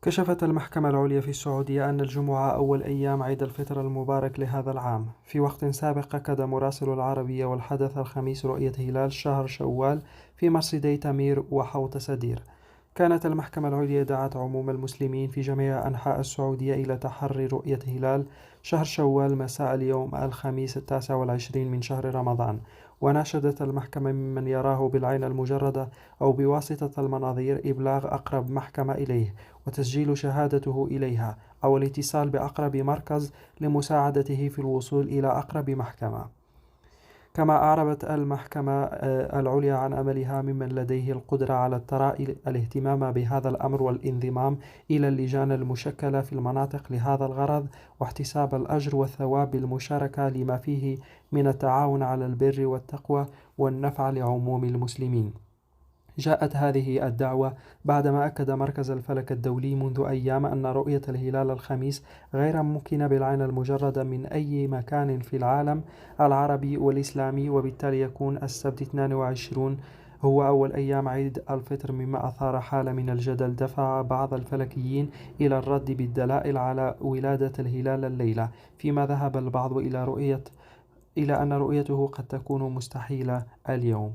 كشفت المحكمة العليا في السعودية أن الجمعة أول أيام عيد الفطر المبارك لهذا العام. في وقت سابق أكد مراسل العربية والحدث الخميس رؤية هلال شهر شوال في مرصدي تمير وحوض سدير. كانت المحكمة العليا دعت عموم المسلمين في جميع أنحاء السعودية إلى تحري رؤية هلال شهر شوال مساء اليوم الخميس 29 من شهر رمضان. وناشدت المحكمة ممن يراه بالعين المجردة أو بواسطة المناظير إبلاغ أقرب محكمة إليه وتسجيل شهادته إليها أو الاتصال بأقرب مركز لمساعدته في الوصول إلى أقرب محكمة. كما أعربت المحكمة العليا عن أملها ممن لديه القدرة على الثراء الاهتمام بهذا الأمر والانضمام إلى اللجان المشكلة في المناطق لهذا الغرض، واحتساب الأجر والثواب بالمشاركة لما فيه من التعاون على البر والتقوى والنفع لعموم المسلمين. جاءت هذه الدعوة بعدما أكد مركز الفلك الدولي منذ أيام أن رؤية الهلال الخميس غير ممكنة بالعين المجردة من أي مكان في العالم العربي والإسلامي، وبالتالي يكون السبت 22 هو أول أيام عيد الفطر، مما أثار حالة من الجدل دفع بعض الفلكيين إلى الرد بالدلائل على ولادة الهلال الليلة، فيما ذهب البعض إلى أن رؤيته قد تكون مستحيلة اليوم.